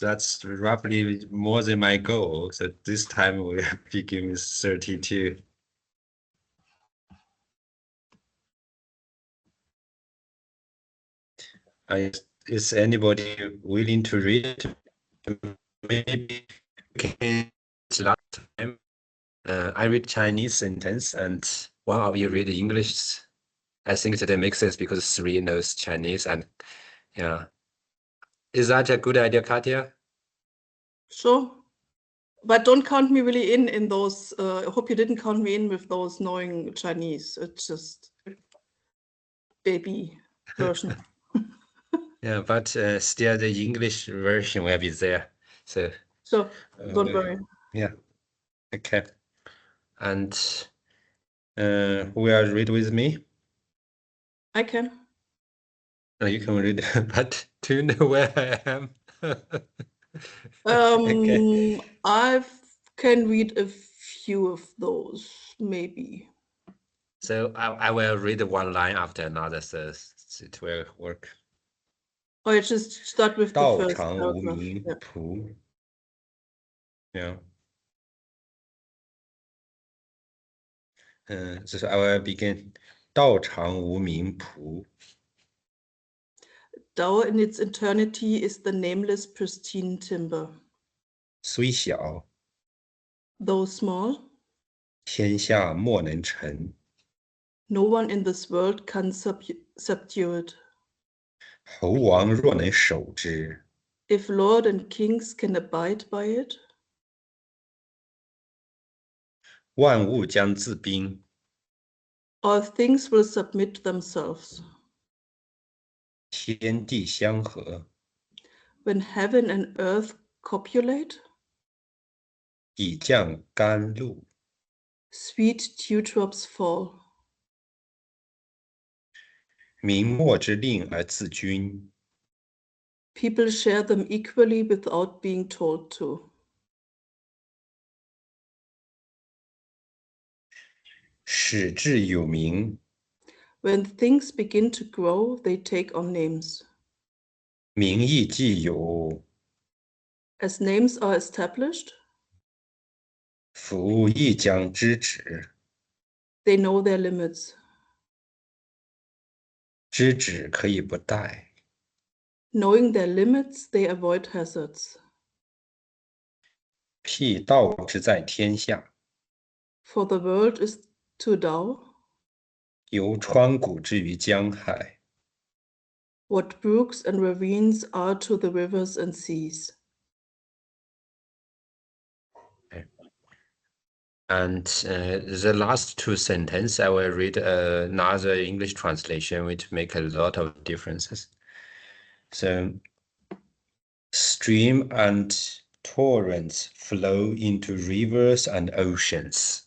that's roughly more than my goal. So this time we begin with 32. Is anybody willing to read it? Maybe last time I read Chinese sentence and one of you read English. I think that makes sense because 3 knows Chinese and yeah. Is that a good idea, Katya? Sure. But don't count me really in those. I hope you didn't count me in with those knowing Chinese. It's just baby version. Yeah, but still the English version will be there. So don't worry. Yeah. Okay. And who will read with me? I can. Oh, you can read, but do you know where I am? Okay. I can read a few of those, maybe. So I will read one line after another, so it will work. Or you just start with the first paragraph. Yeah. So I will begin. 道场无名仆 Tao in its eternity is the nameless pristine timber. 虽小 Though small, 天下莫能成 no one in this world can subdue it. 侯王若能守之 If lord and kings can abide by it, 万物将自宾 all things will submit themselves. 天地相合 When heaven and earth copulate, 以降甘露 sweet dewdrops fall. 民莫之令而自君 People share them equally without being told to. 始至有名 When things begin to grow, they take on names. 名义既有 As names are established, 夫亦将知止 they know their limits. 知止可以不殆 Knowing their limits, they avoid hazards. 辟道之在天下 For the world is to Tao 由川谷之于江海 what brooks and ravines are to the rivers and seas. And the last 2 sentences, I will read another English translation, which make a lot of differences. So, stream and torrents flow into rivers and oceans,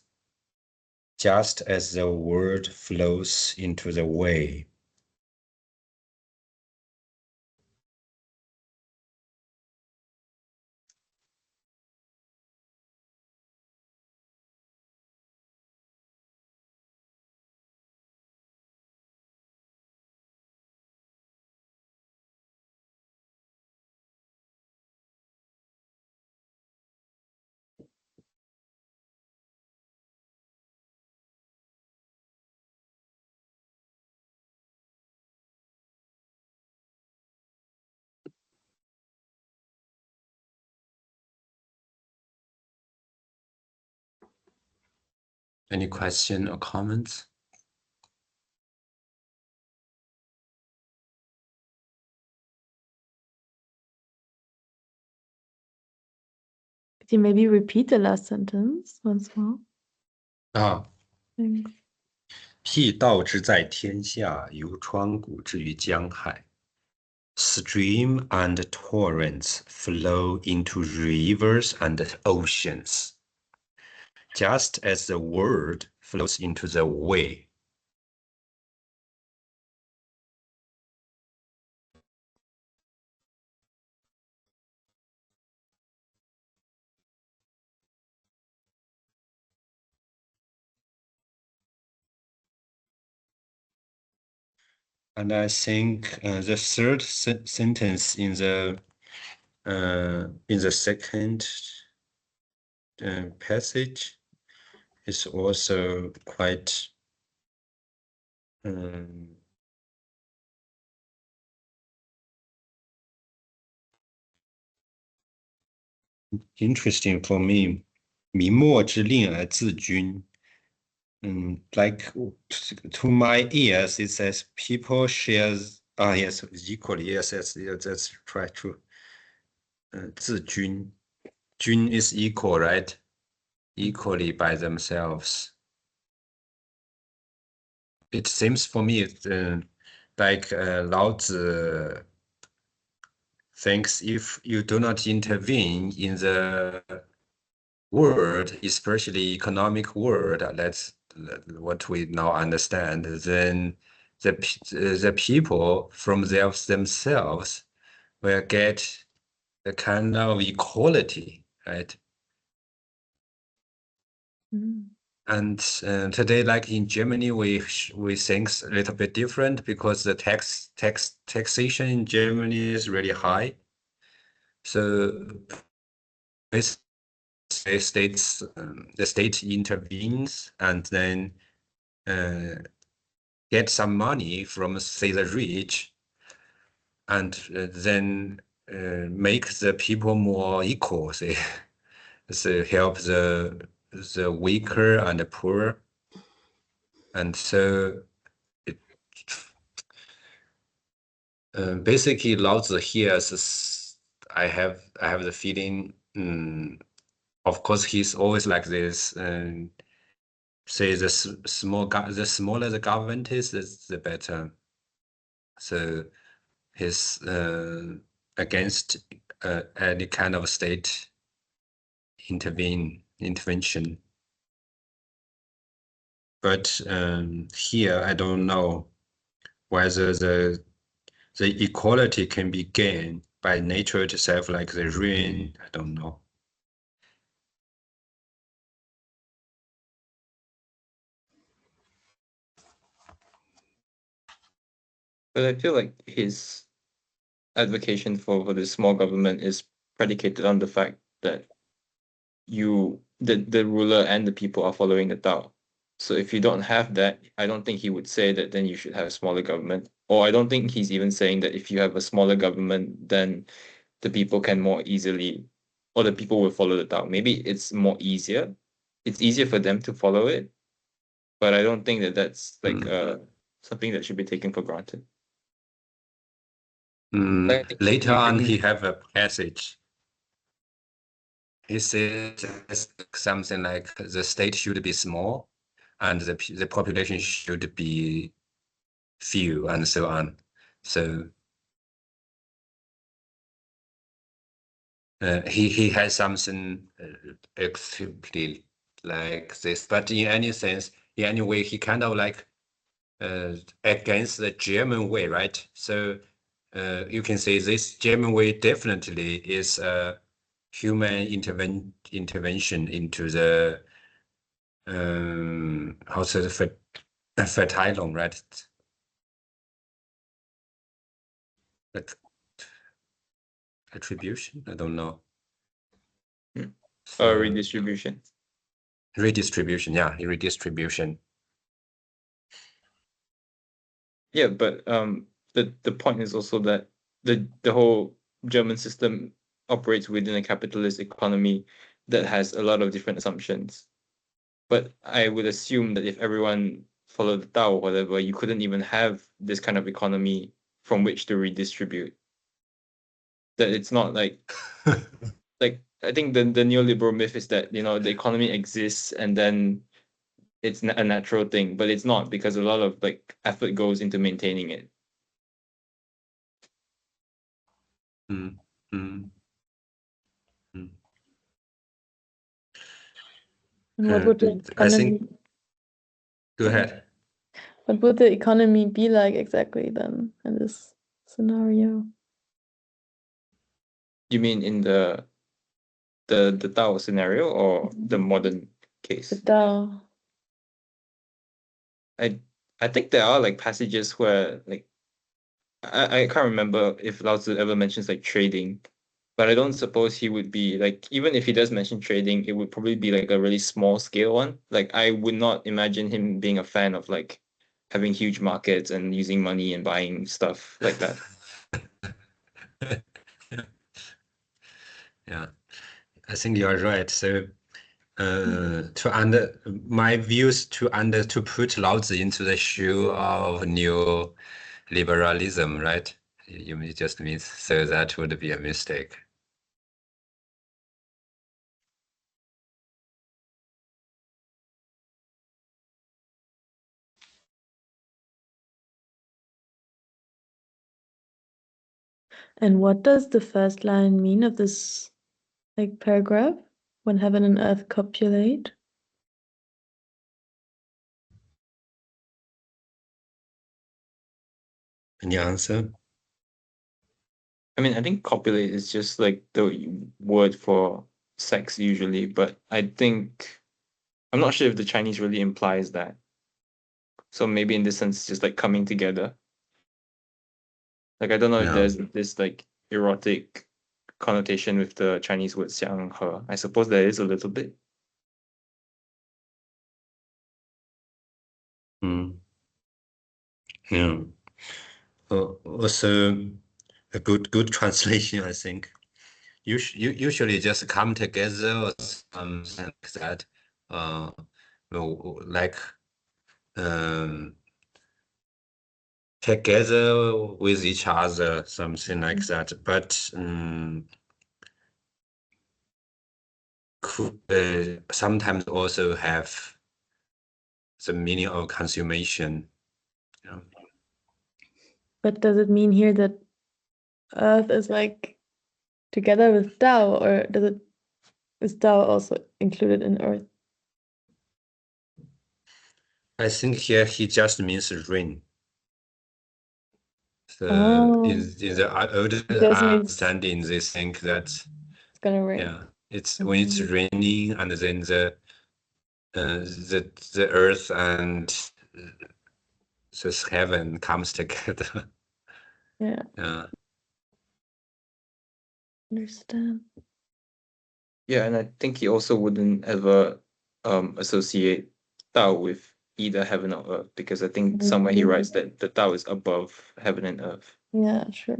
just as the word flows into the way. Any question or comments? Could you maybe repeat the last sentence once more? 辟道之在天下，由川谷之于江海。Stream and torrents flow into rivers and oceans, just as the word flows into the way. And I think the third sentence in the in the second passage is also quite interesting for me. 明末之令而自君. Like to my ears, it says people shares. Yes, equally. Yes, that's quite true. 自君, 君 is equal, right? Equally by themselves. It seems for me like Laozi thinks if you do not intervene in the world, especially economic world, that's what we now understand, then the people from themselves will get a kind of equality, right? And today, like in Germany, we think a little bit different because the taxation in Germany is really high. So it's the state intervenes and then get some money from, say, the rich, and then make the people more equal. Say, so help the weaker and the poor, and so it, basically Laozi here is, I have the feeling. Of course, he's always like this. Say the smaller the government is, the better. So he's against any kind of state intervention. But here I don't know whether the equality can be gained by nature itself, like the rain. I don't know. But I feel like his advocation for the small government is predicated on the fact that the ruler and the people are following the Tao. So if you don't have that, I don't think he would say that then you should have a smaller government. Or I don't think he's even saying that if you have a smaller government, then the people can more easily, or the people will follow the Tao. Maybe it's more easier. It's easier for them to follow it. But I don't think that that's like something that should be taken for granted. Later on, he have a passage. He says something like the state should be small and the population should be few, and so on. So he has something exactly like this, but in any sense, in any way, he kind of like against the German way, right? So you can say this German way definitely is a human intervention into the how to say Verteilung, right? Like attribution, I don't know. So, Redistribution. Redistribution, yeah, redistribution. Yeah, but the point is also that the whole German system operates within a capitalist economy that has a lot of different assumptions. But I would assume that if everyone followed the Tao or whatever, you couldn't even have this kind of economy from which to redistribute. That it's not like like I think the neoliberal myth is that, you know, the economy exists and then it's a natural thing, but it's not, because a lot of like effort goes into maintaining it. And what would the I economy, think, go ahead. what would the economy be like exactly then in this scenario? You mean in the Tao scenario or the modern case? The Tao. I think there are like passages where like I can't remember if Laozi ever mentions like trading, But I don't suppose he would be like, even if he does mention trading, it would probably be like a really small scale one. Like I would not imagine him being a fan of like having huge markets and using money and buying stuff like that. Yeah, I think you're right. So my views to put Laozi into the shoe of new liberalism, right? You just mean so that would be a mistake. And what does the first line mean of this like paragraph? When heaven and earth copulate? Any answer? I mean, I think copulate is just like the word for sex usually, but I'm not sure if the Chinese really implies that. So maybe in this sense, it's just like coming together. Like I don't know if Yeah. there's this like erotic connotation with the Chinese word 相合. I suppose there is a little bit. Yeah. Also, a good translation, I think. Usually just come together or something like that. Like together with each other, something like that. But could sometimes also have the meaning of consummation. Yeah. But does it mean here that earth is like together with Tao, or is Tao also included in earth? I think here he just means rain. So in the older Just means understanding, they think that it's gonna rain. yeah, it's when it's raining and then the earth and this heaven comes together. Yeah, Yeah. understand. Yeah, and I think he also wouldn't ever associate Tao with either heaven or earth, because I think somewhere he writes that the Tao is above heaven and earth, Yeah, sure.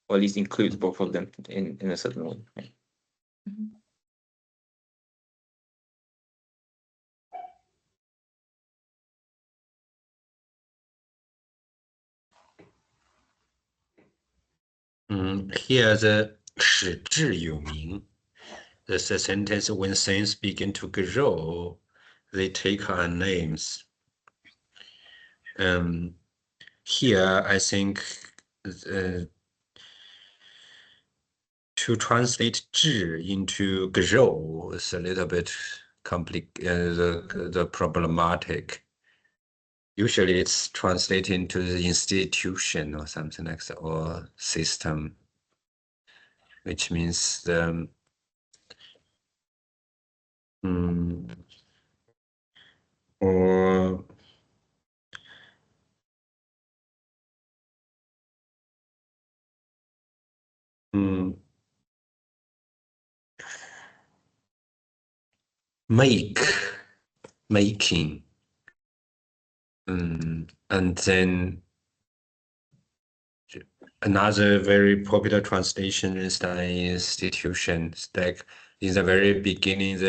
or at least includes both of them in a certain way. Yeah. Here the 始至有名. There's a sentence when things begin to grow, they take on names. Here I think to translate 智 into grow is a little bit the problematic. Usually it's translated into the institution or something like that, or system, which means the or making. And then another very popular translation is the institutions. Like in the very beginning,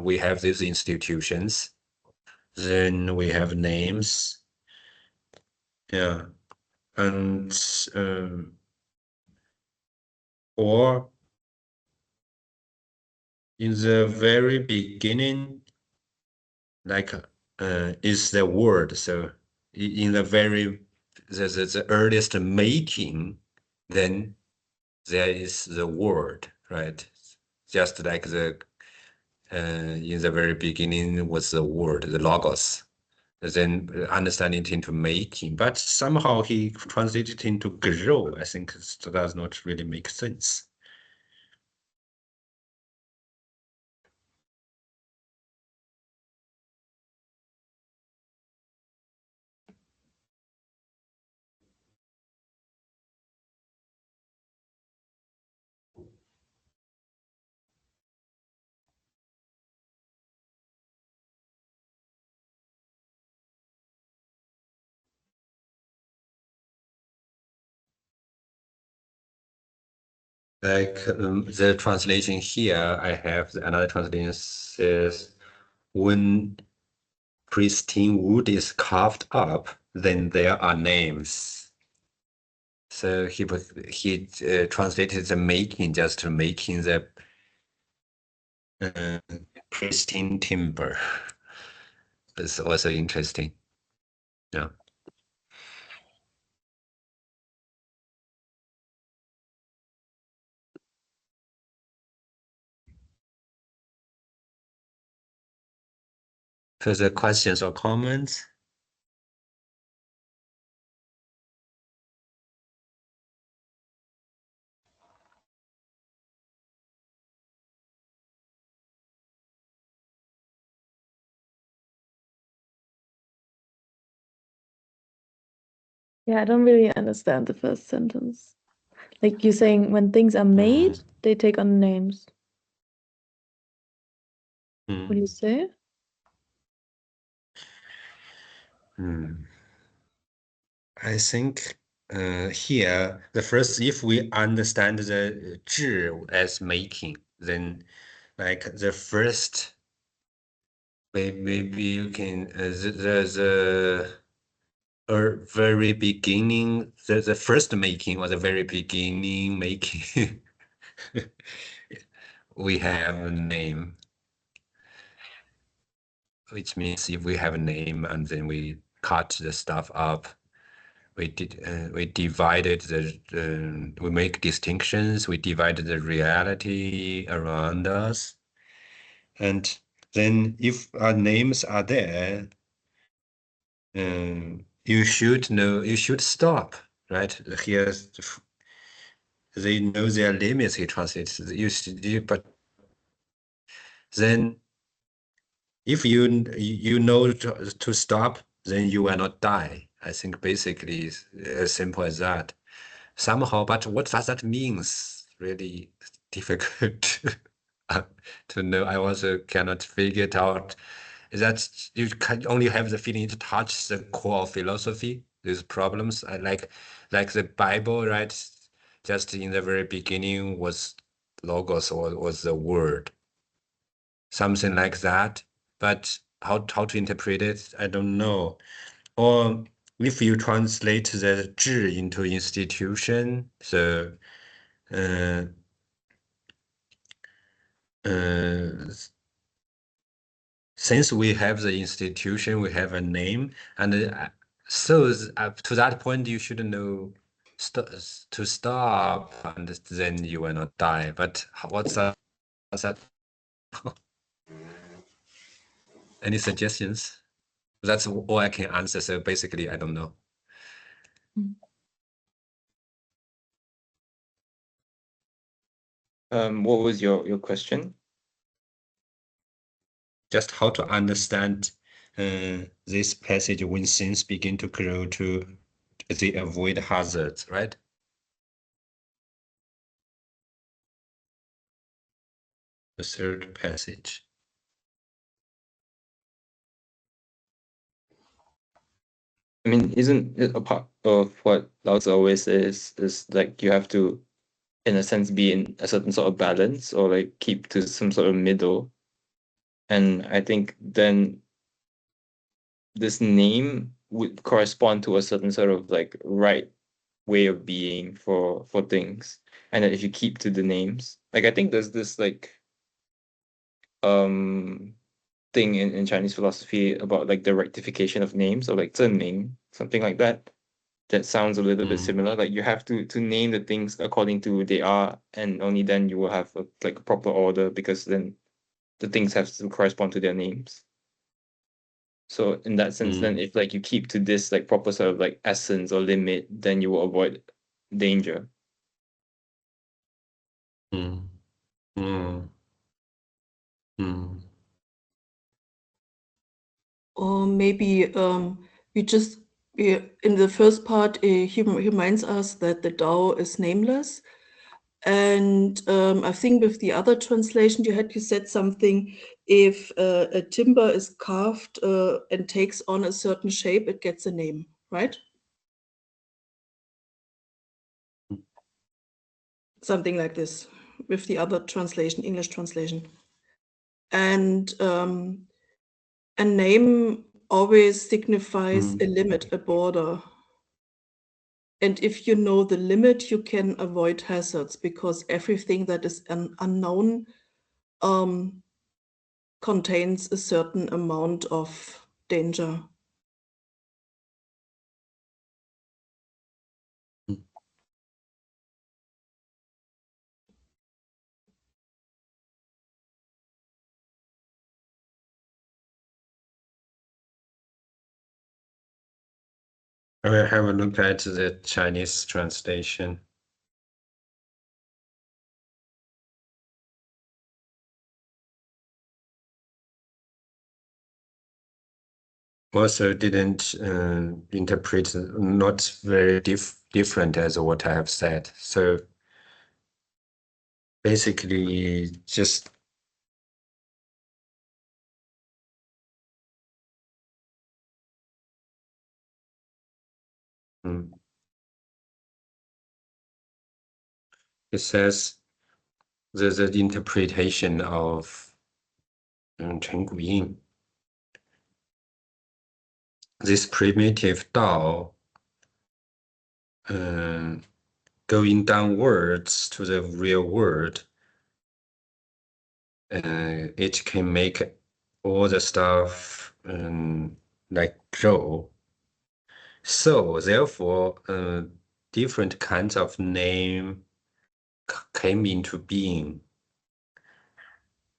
we have these institutions. Then we have names. Yeah, and or in the very beginning, like is the word. So in the very the earliest making, then there is the word, right? Just like the in the very beginning was the word, the logos. Then understanding it into making, but somehow he translated it into grow. I think it does not really make sense. Like the translation here, I have another translation says, when pristine wood is carved up, then there are names. So he translated the making, just making the pristine timber. It's also interesting. Yeah. Further questions or comments? Yeah, I don't really understand the first sentence. Like you're saying, when things are made, they take on names. What do you say? I think here, the first, if we understand the 制 as making, then like the first, maybe you can, the very beginning, the first making or the very beginning making, we have a name, which means if we have a name and then we cut the stuff up, we divided we make distinctions, we divided the reality around us. And then if our names are there, you should know, you should stop, right? Here, they know their limits, he translates. But then if you know to stop, then you will not die. I think basically it's as simple as that. Somehow, but what does that mean? Really difficult to know. I also cannot figure it out. That you can only have the feeling to touch the core of philosophy, these problems. I like the Bible, right? Just in the very beginning was logos, or was the word, something like that. But how to interpret it, I don't know. Or if you translate the 治 into institution, so since we have the institution, we have a name, and so to that point, you should know to stop, and then you will not die. But what's that? Any suggestions? That's all I can answer. So basically, I don't know. What was your question? Just how to understand this passage when things begin to grow to they avoid hazards, right? The third passage. I mean, isn't it a part of what Laozi always says is like you have to, in a sense, be in a certain sort of balance or like keep to some sort of middle. And I think then this name would correspond to a certain sort of like right way of being for things. And that if you keep to the names, like I think there's this like thing in Chinese philosophy about like the rectification of names, or like 正名, something like that. That sounds a little bit similar. Like you have to name the things according to who they are, and only then you will have like a proper order, because then the things have to correspond to their names. So in that sense, then if like you keep to this like proper sort of like essence or limit, then you will avoid danger. Or maybe we just in the first part he reminds us that the Tao is nameless, and I think with the other translation you said something, if a timber is carved and takes on a certain shape, it gets a name, right? something like this with the other translation, English translation. And a name always signifies a limit, a border. And if you know the limit, you can avoid hazards, because everything that is unknown contains a certain amount of danger. I will have a look at the Chinese translation. Also didn't interpret, not very different as what I have said. So basically just it says the interpretation of Chen Guying. This primitive Dao going downwards to the real world, it can make all the stuff like grow. So therefore, different kinds of name came into being.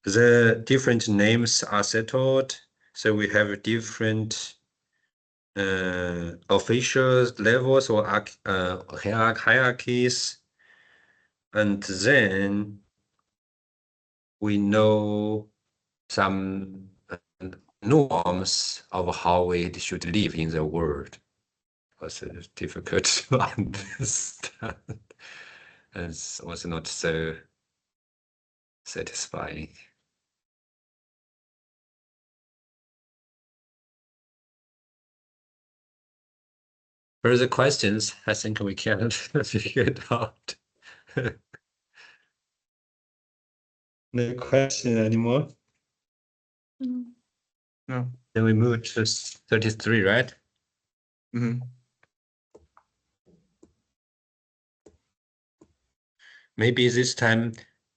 The different names are settled, so we have different official levels or hierarchies, and then we know some norms of how we should live in the world. Also difficult to understand. It's also not so satisfying. Further questions? I think we can figure it out. No question anymore? No. Then we move to 33, right? Maybe this time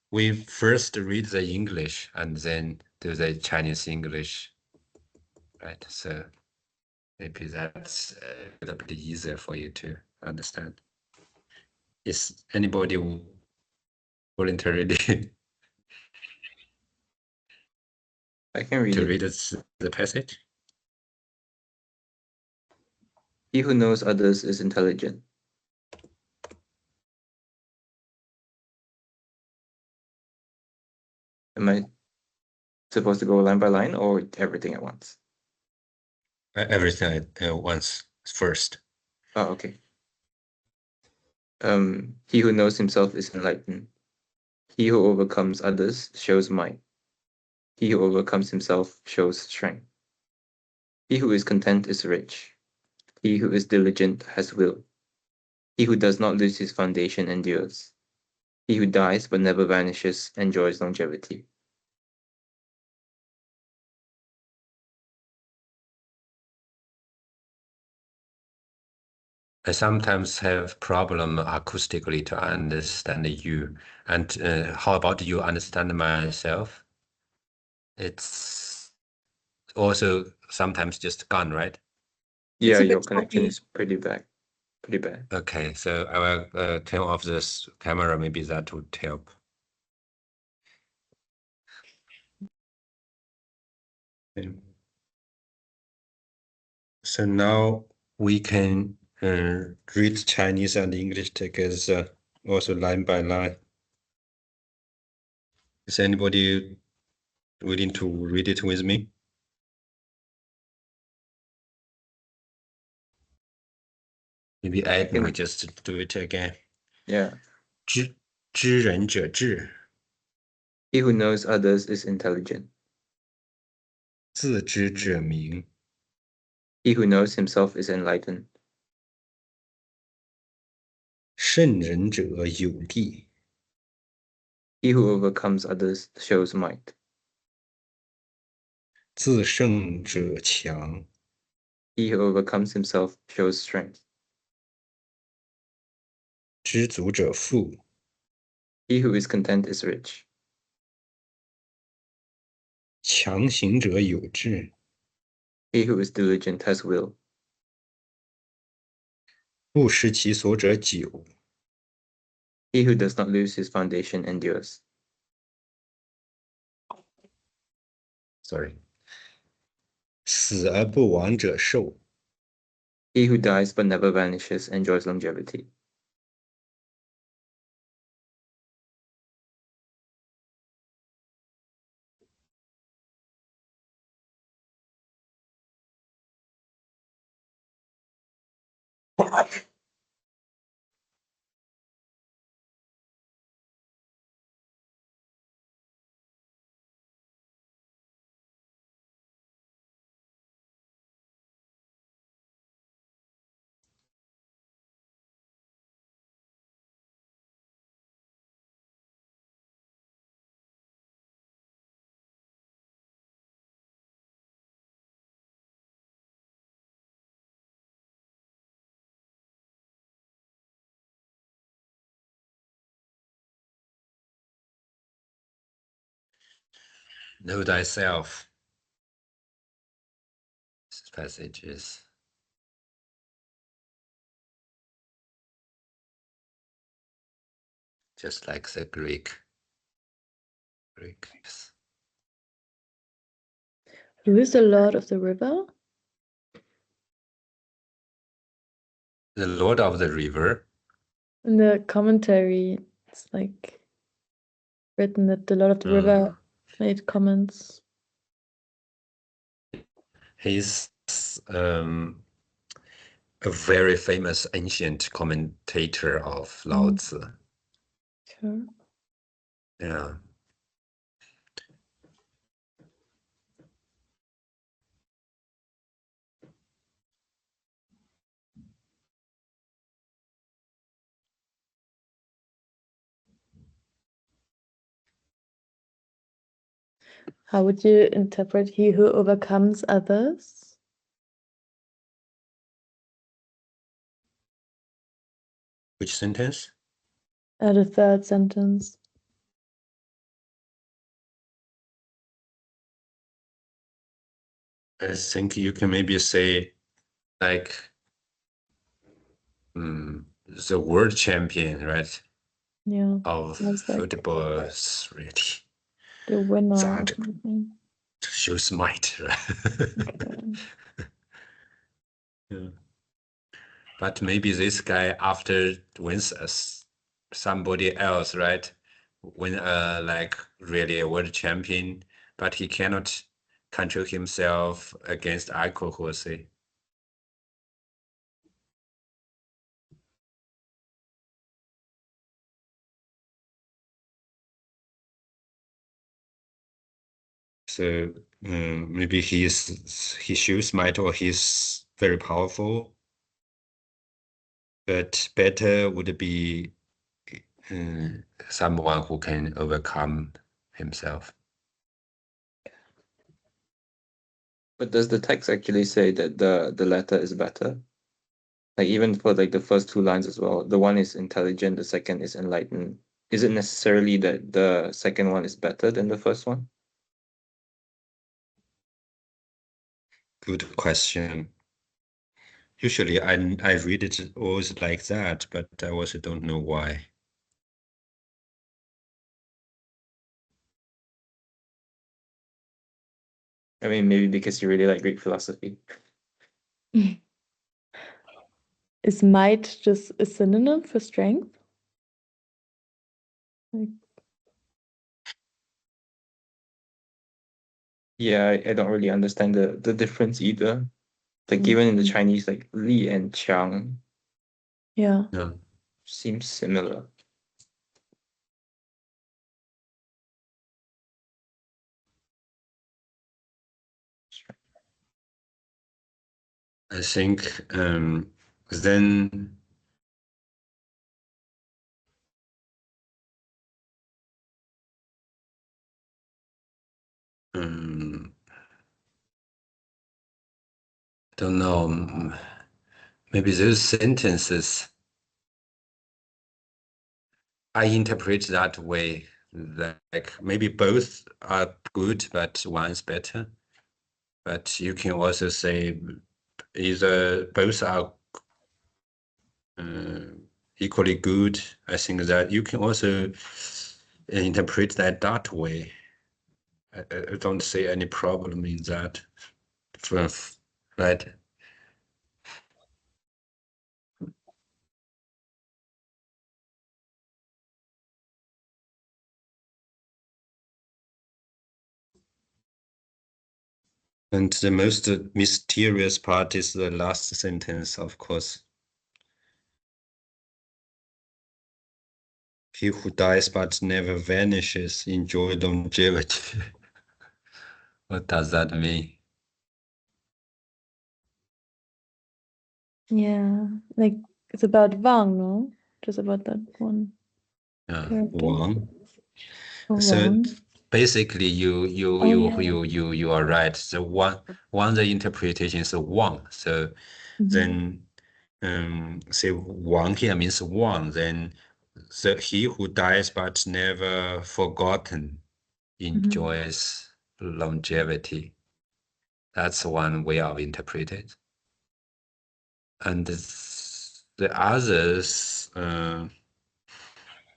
we first read the English and then do the Chinese English, right? So maybe that's a little bit easier for you to understand. Is anybody voluntarily I can read to it. read the passage? He who knows others is intelligent. Am I supposed to go line by line or everything at once? Everything at once first. Oh, okay. He who knows himself is enlightened. He who overcomes others shows might. He who overcomes himself shows strength. He who is content is rich. He who is diligent has will. He who does not lose his foundation endures. He who dies but never vanishes enjoys longevity. I sometimes have problem acoustically to understand you. And how about you understand myself? It's also sometimes just gone, right? Yeah, a your bit connection choppy. is pretty bad. Okay, so I will turn off this camera. Maybe that would help. So now we can read Chinese and English together, also line by line. Is anybody willing to read it with me? Maybe Ed will just do it again. Yeah. 知人者智， He who knows others is intelligent. 自知者明， He who knows himself is enlightened. 胜人者有力， He who overcomes others shows might. 自胜者强， He who overcomes himself shows strength. 知足者富， He who is content is rich. 强行者有志， He who is diligent has will. 不失其所者久， He who does not lose his foundation endures. Sorry， 死而不亡者寿， He who dies but never vanishes enjoys longevity. Know thyself. This passage is just like the Greeks. Who is the Lord of the river? The Lord of the river. In the commentary, it's like written that the Lord of the river made comments. He's a very famous ancient commentator of Laozi. Sure. Yeah. How would you interpret he who overcomes others? Which sentence? The third sentence. I think you can maybe say like the world champion, right? Yeah. Of Sounds like football is really the winner or that something. shows might, right? Okay. Yeah. But maybe this guy after wins somebody else, right? When like really a world champion, but he cannot control himself against alcohol, say. So maybe he shows might or he's very powerful, but better would be someone who can overcome himself. But does the text actually say that the latter is better? Like even for like the first two lines as well, the one is intelligent, the second is enlightened. Is it necessarily that the second one is better than the first one? Good question. Usually I read it always like that, but I also don't know why. I mean, maybe because you really like Greek philosophy. Is might just a synonym for strength? Like, Yeah, I don't really understand the difference either. Like even in the Chinese, like Li and Qiang yeah. Yeah. seems similar. I think then don't know. Maybe those sentences I interpret that way. Like maybe both are good, but one is better. But you can also say either both are equally good. I think that you can also interpret that way. I don't see any problem in that. Right? And the most mysterious part is the last sentence, of course. He who dies but never vanishes, enjoy longevity. What does that mean? Yeah, like it's about Wang, no? Just about that one character. Wang. Oh, So Wang. basically, you are right. So one the interpretation is Wang. So then say Wang here means one. Then he who dies but never forgotten enjoys longevity. That's one way of interpreting it. And the others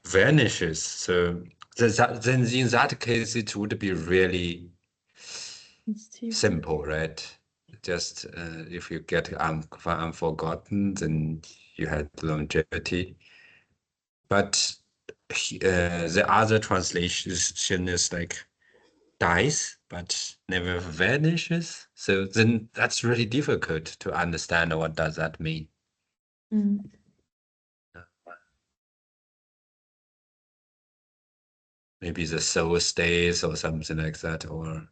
vanishes. So then in that case, it would be really simple, right? Just if you get unforgotten, then you had longevity. But the other translation is like dies but never vanishes. So then that's really difficult to understand. What does that mean? Maybe the soul stays or something like that, or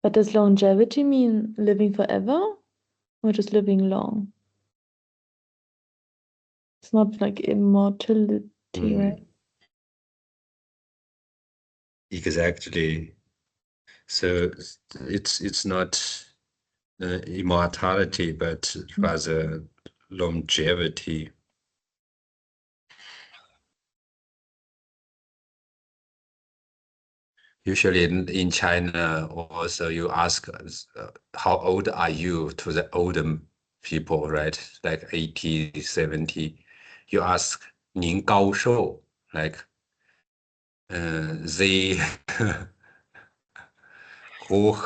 But does longevity mean living forever or just living long? It's not like immortality, right? exactly. So it's not immortality, but rather longevity. Usually in China, also you ask how old are you to the older people, right? Like 80, 70. You ask 您高寿, like they who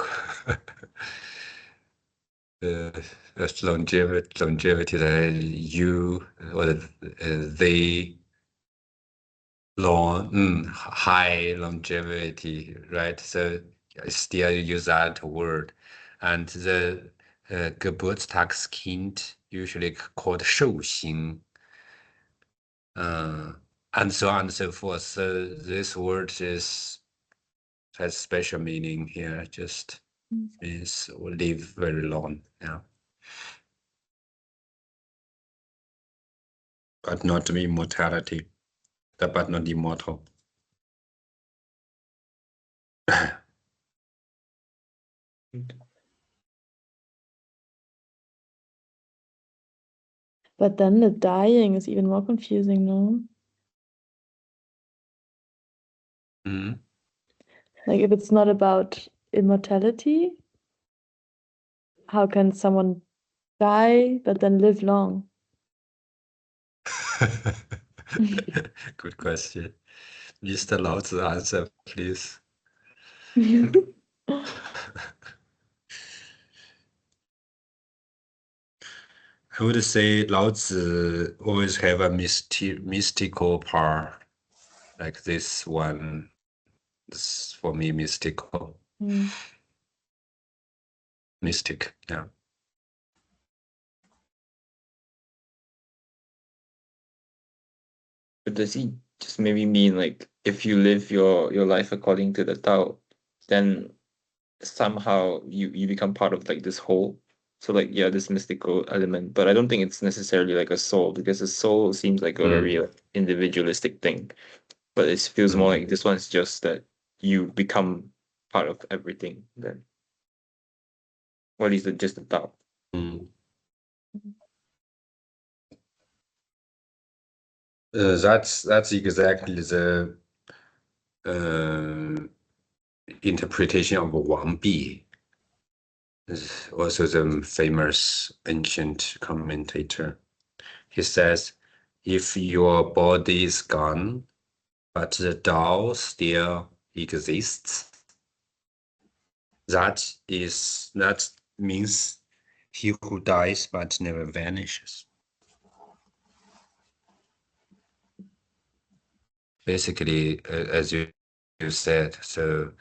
longevity that you or they high longevity, right? So I still use that word. And the Geburtstagskind usually called 寿星, and so on and so forth. So this word has special meaning here, just means live very long, yeah. But not immortality, but not immortal. But then the dying is even more confusing, no? Like if it's not about immortality, how can someone die but then live long? Good question. Mr. Laozi, answer, please. I would say Laozi always have a mystical part, like this one. It's for me mystical. Mystic, yeah. But does he just maybe mean like if you live your life according to the Tao, then somehow you become part of like this whole? So like yeah, this mystical element, but I don't think it's necessarily like a soul, because a soul seems like a very like, individualistic thing. But it feels more like this one's just that you become part of everything then. What is just the Tao? That's exactly the interpretation of Wang Bi, also the famous ancient commentator. He says, if your body is gone, but the Tao still exists, that means he who dies but never vanishes. Basically, as you said, so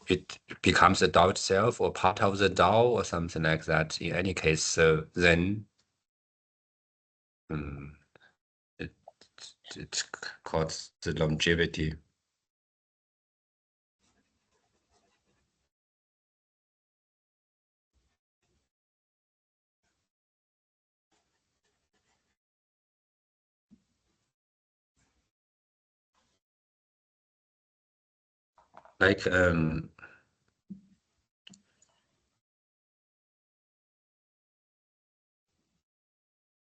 it becomes a Tao itself or part of the Tao or something like that. In any case, so then it's called the longevity. Like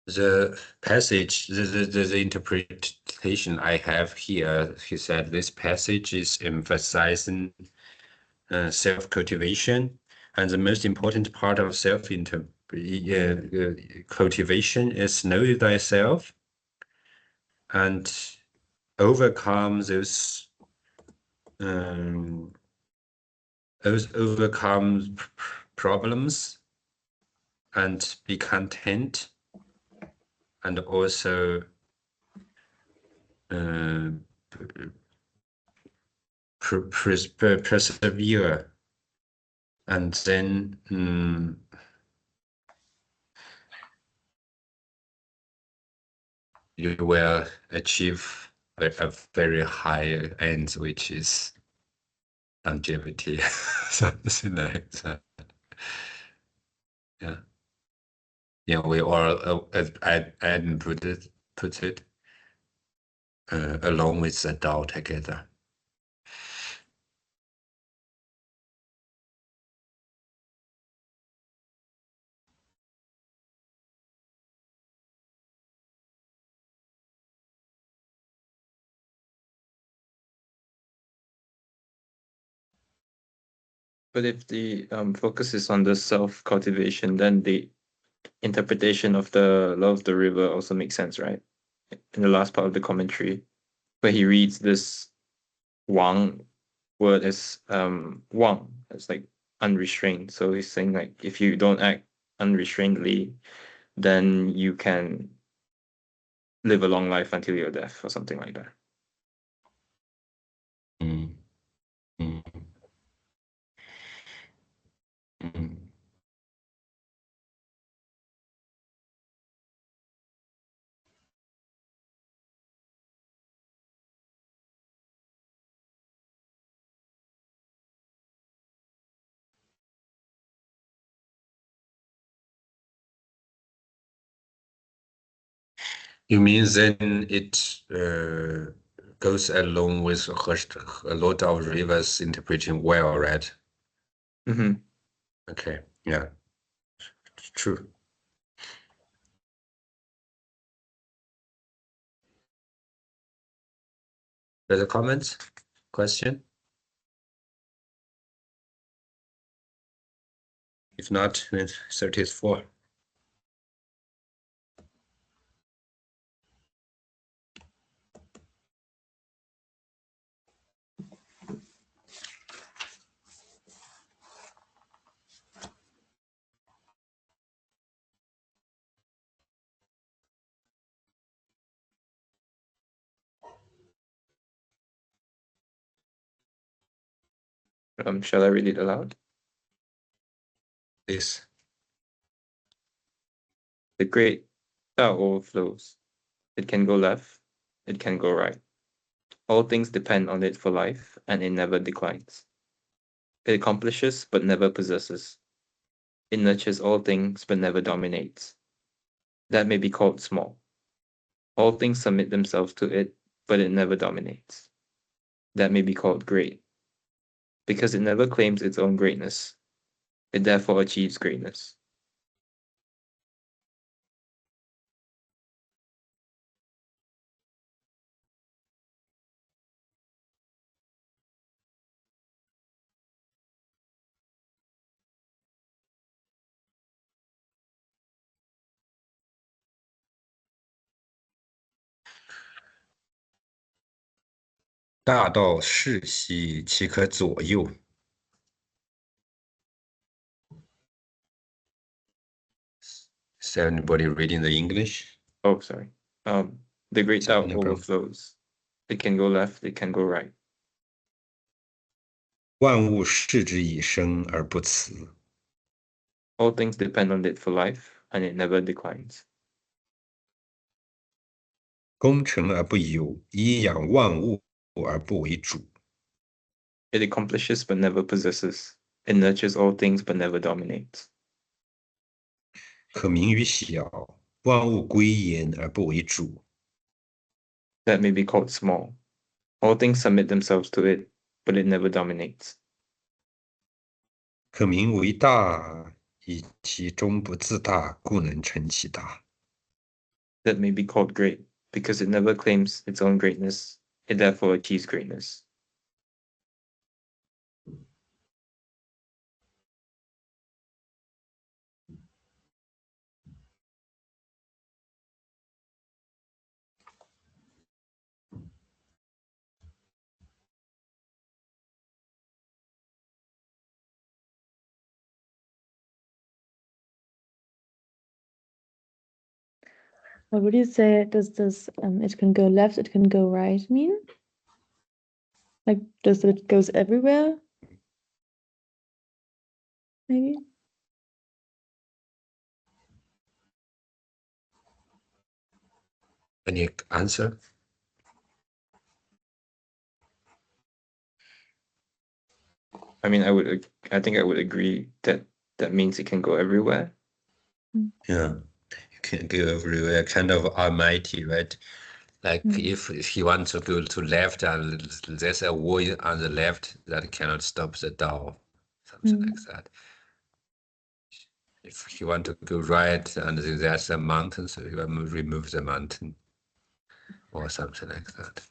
the passage, the interpretation I have here, he said this passage is emphasizing self-cultivation, and the most important part of cultivation is know thyself and overcome those problems and be content, and also persevere, and then you will achieve a very high end, which is longevity, something like that. Yeah. Yeah, we all I put it along with the Tao together. But if the focus is on the self-cultivation, then the interpretation of the law of the river also makes sense, right? In the last part of the commentary, where he reads this Wang word as Wang, as like unrestrained. So he's saying like if you don't act unrestrainedly, then you can live a long life until your death or something like that. Mm. Mm. Mm. You mean then it goes along with a lot of rivers interpreting well, right? Mm-hmm. Okay, yeah, true. Further comments? Question? If not, then 34. Shall I read it aloud? Please. The great Tao overflows. It can go left, it can go right. All things depend on it for life, and it never declines. It accomplishes but never possesses. It nurtures all things but never dominates. That may be called small. All things submit themselves to it, but it never dominates. That may be called great. because it never claims its own greatness. It therefore achieves greatness.大道世兮，其可左右。Is anybody reading the English? Oh, sorry. The great Tao No problem. overflows. It can go left, it can go right. 万物视之以生而不辞， All things depend on it for life, and it never declines. 功成而不有，以养万物而不为主。 It accomplishes but never possesses. It nurtures all things but never dominates. 可名于小，万物归焉而不为主。 That may be called small. All things submit themselves to it, but it never dominates. 可名为大，以其终不自大，故能成其大。 That may be called great, because it never claims its own greatness. It therefore achieves greatness. What would you say does this it can go left, it can go right mean? Like, does it goes everywhere? Maybe? Any answer? I mean, I think I would agree that that means it can go everywhere. Yeah, you can go everywhere, kind of almighty, right? Like if he wants to go to left and there's a wall on the left that cannot stop the Tao, something like that. If he want to go right and there's a mountain, so he will remove the mountain or something like that.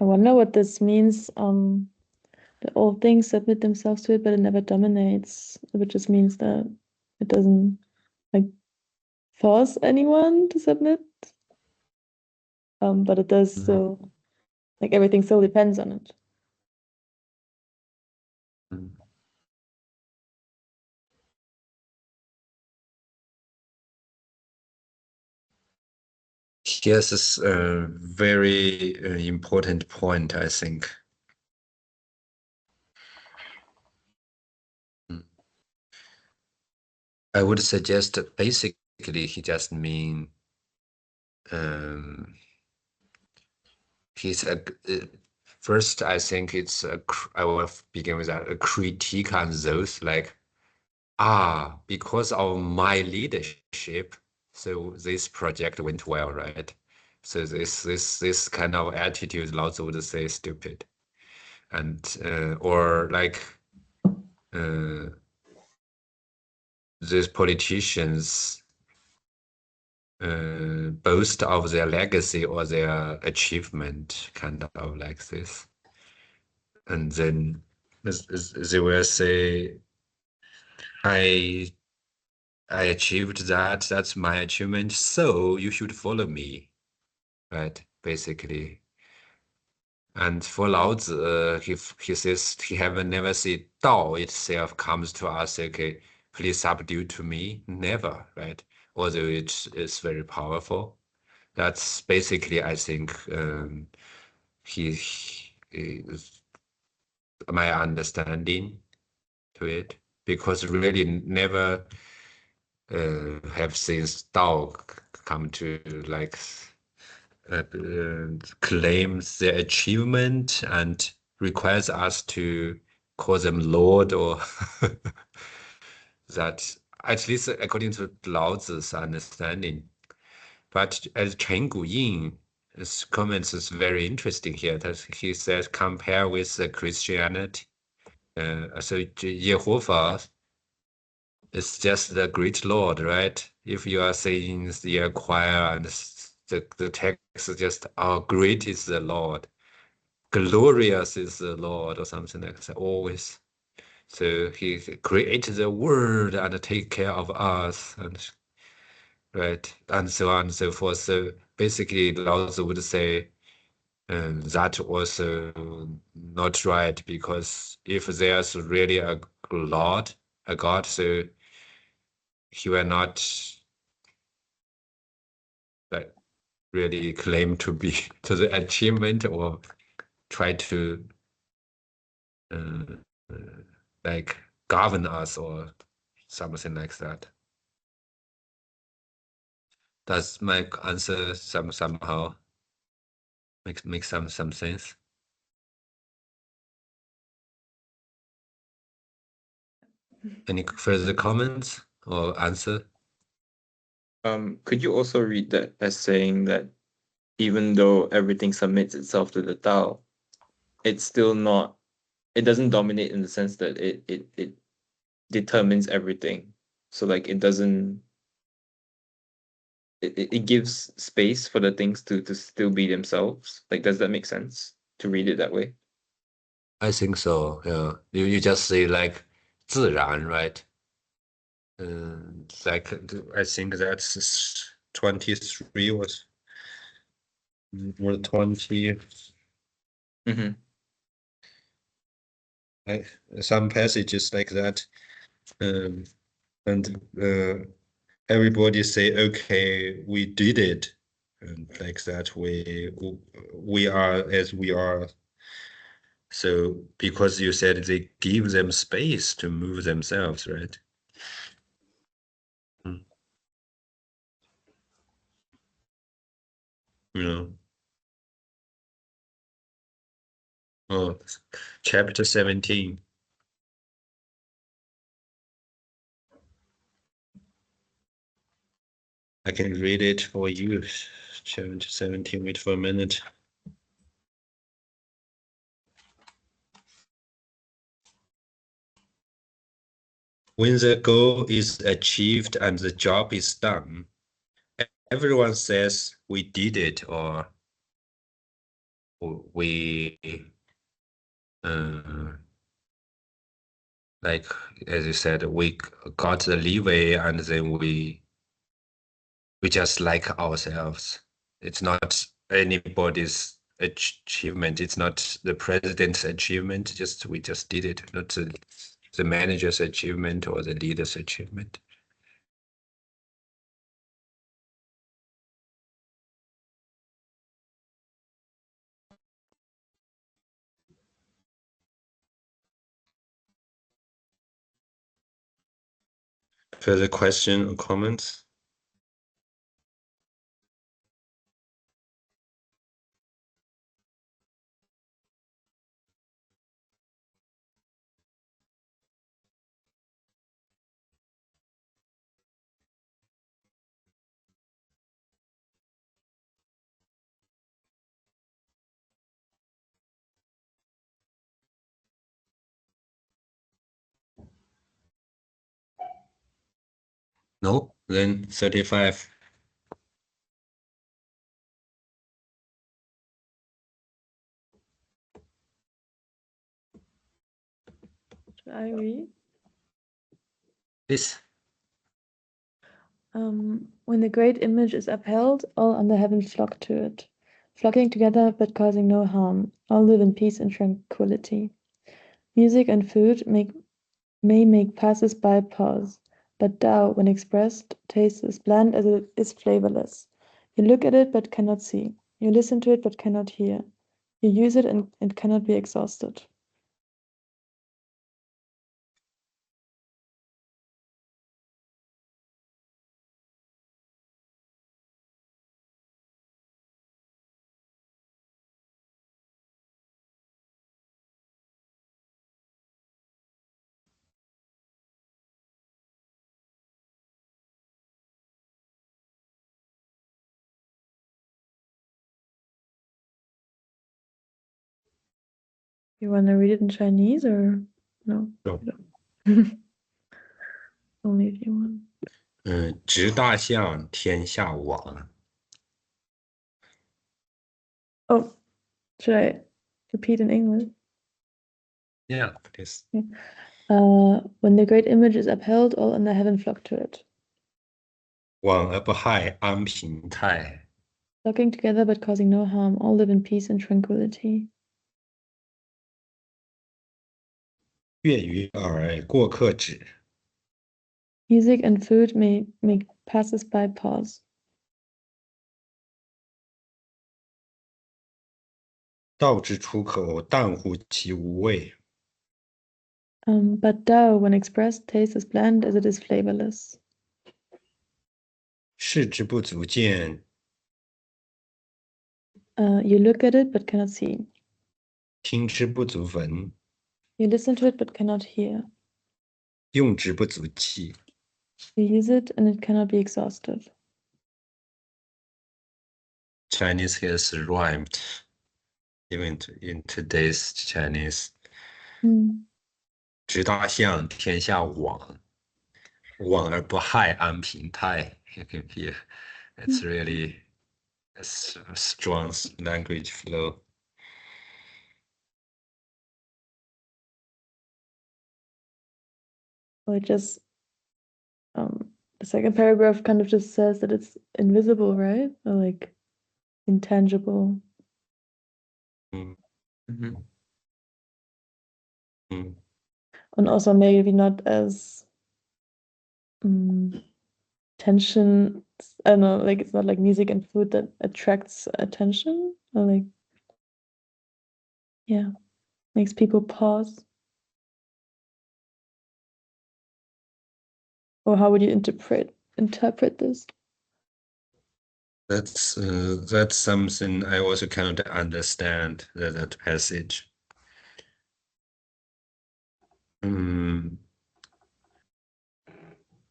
I wonder what this means. That all things submit themselves to it, but it never dominates, which just means that it doesn't like force anyone to submit. But it does still, like everything still depends on it. Here's this very important point, I think. I would suggest that basically he just mean he's a first. I think it's I will begin with a critique on those like because of my leadership, so this project went well, right? So this kind of attitude, Laozi would say stupid, and or like these politicians boast of their legacy or their achievement, kind of like this. And then they will say, I achieved that, that's my achievement, so you should follow me, right? Basically. And for Laozi, he says he have never seen Dao itself comes to us, okay, please subdue to me, never, right? Although it's very powerful. That's basically, I think, he my understanding to it, because really never have seen Dao come to like claims their achievement and requires us to call them Lord, or that, at least according to Laozi's understanding. But as Chen Guyin, his comments is very interesting here. That he says compare with Christianity. So Jehovah is just the great Lord, right? If you are saying the choir and the text is just, how great is the Lord, glorious is the Lord, or something like that, always. So he created the world and take care of us, and right, and so on and so forth. So basically, Laozi would say that also not right, because if there's really a Lord, a God, so he will not like really claim to be to the achievement, or try to uh, uh, like govern us or something like that. Does my answer somehow make some sense? Any further comments or answer? Could you also read that as saying that even though everything submits itself to the Tao, it's still not, it doesn't dominate in the sense that it determines everything. So like it doesn't, it gives space for the things to still be themselves. Like, does that make sense to read it that way? I think so. Yeah, you just say like 自然, right? Like I think that's 23 was or 20. Mm-hmm. Some passages like that, and everybody say, okay, we did it, and like that we are as we are. So because you said they give them space to move themselves, right? Mm. You know. Oh, chapter 17. I can read it for you. Chapter 17, wait for a minute. When the goal is achieved and the job is done, everyone says we did it, or we like, as you said, we got the leeway, and then we just like ourselves. It's not anybody's achievement. It's not the president's achievement. We just did it, not the manager's achievement or the leader's achievement. Further question or comments? No? Then 35. Should I read? Please. When the great image is upheld, all under heaven flock to it, flocking together but causing no harm. All live in peace and tranquility. Music and food may make passers-by pause, but Tao, when expressed, tastes as bland as it is flavorless. You look at it but cannot see. You listen to it but cannot hear. You use it and cannot be exhausted. You want to read it in Chinese or no? No. Only if you want. 执大象，天下往。 Oh, should I repeat in English? Yeah, please. When the great image is upheld, all under heaven flock to it. 往而不害，安平泰。 Flocking together but causing no harm, all live in peace and tranquility. 乐于耳，过客止。 Music and food may make passers-by pause. 道之出口，淡乎其无味。 But Tao, when expressed, tastes as bland as it is flavorless. 视之不足见， You look at it but cannot see. 听之不足闻， You listen to it but cannot hear. 用之不足弃。 You use it and it cannot be exhausted. Chinese has rhymed, even in today's Chinese. 执大象，天下往，往而不害，安平泰。 You can hear it's really a strong language flow. Or it just the second paragraph kind of just says that it's invisible, right? Or like intangible. Mm-hmm. And also maybe not as tension. I don't know, like it's not like music and food that attracts attention, or like, yeah, makes people pause. Or how would you interpret this? That's something I also cannot understand, that passage.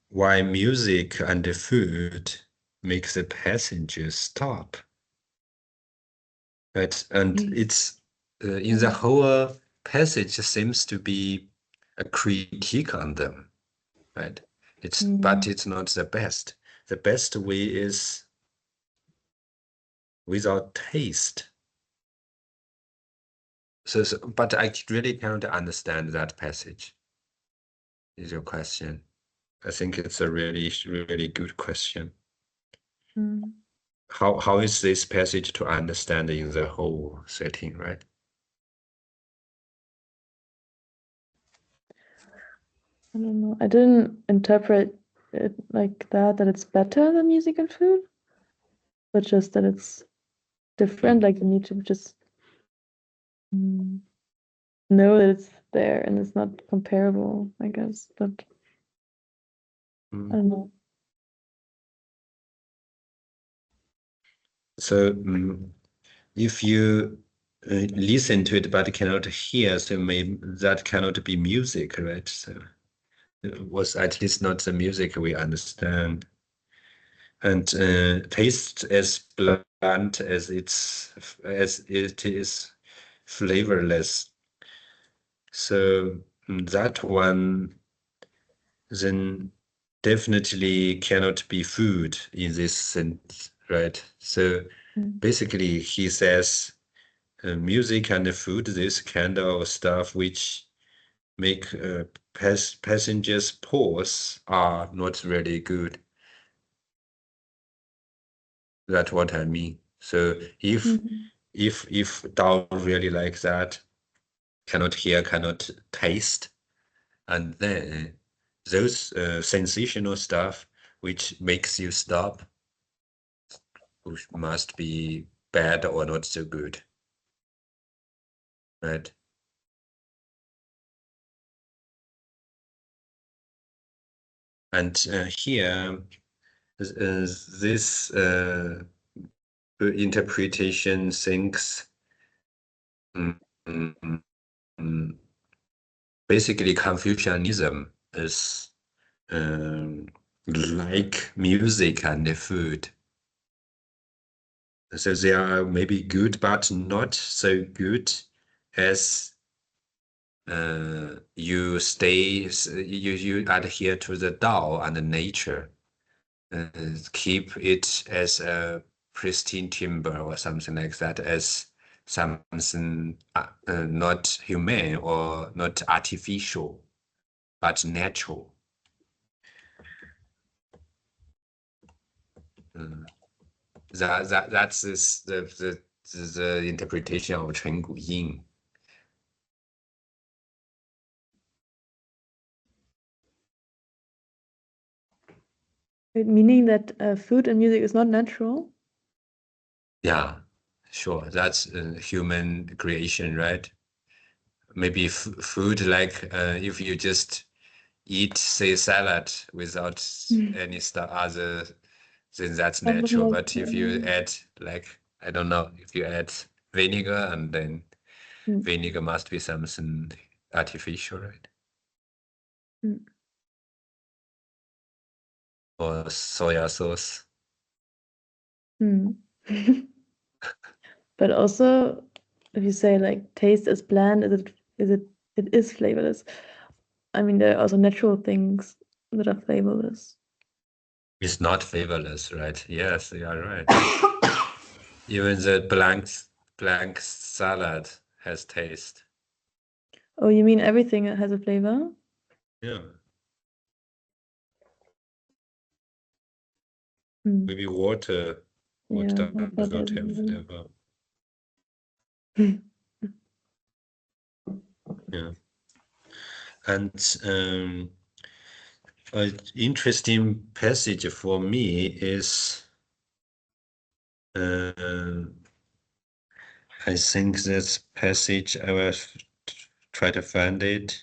Why music and food make the passengers stop? Right, and it's in the whole passage seems to be a critique on them, right? But it's not the best. The best way is without taste. So, but I really cannot understand that passage. Is your question? I think it's a really, really good question. How is this passage to understand in the whole setting, right? I don't know. I didn't interpret it like that it's better than music and food, but just that it's different. Like you need to just know that it's there and it's not comparable, I guess. But I don't know. So if you listen to it but cannot hear, so maybe that cannot be music, right? So it was at least not the music we understand. And taste as blunt as it is flavorless. So that one then definitely cannot be food in this sense, right? So basically he says music and food, this kind of stuff which make passengers pause, are not really good. That's what I mean. So if Dao really like that, cannot hear, cannot taste, and then those sensational stuff which makes you stop, which must be bad or not so good, right? And here, this interpretation thinks basically Confucianism is like music and food. So they are maybe good, but not so good as you adhere to the Tao and the nature, keep it as a pristine timber or something like that, as something not human or not artificial, but natural. That's the interpretation of Chen Guyin. Meaning that food and music is not natural? Yeah, sure. That's human creation, right? Maybe food, like if you just eat, say, salad without any other, then that's natural. But if you add, like, I don't know, if you add vinegar, and then vinegar must be something artificial, right? Or soya sauce. But also, if you say like taste is bland, it is flavorless. I mean, there are also natural things that are flavorless. It's not flavorless, right? Yes, you are right. Even the blank salad has taste. Oh, you mean everything has a flavor? Yeah. Maybe water Yeah, does not have flavor. Yeah. And an interesting passage for me is, I think this passage, I will try to find it.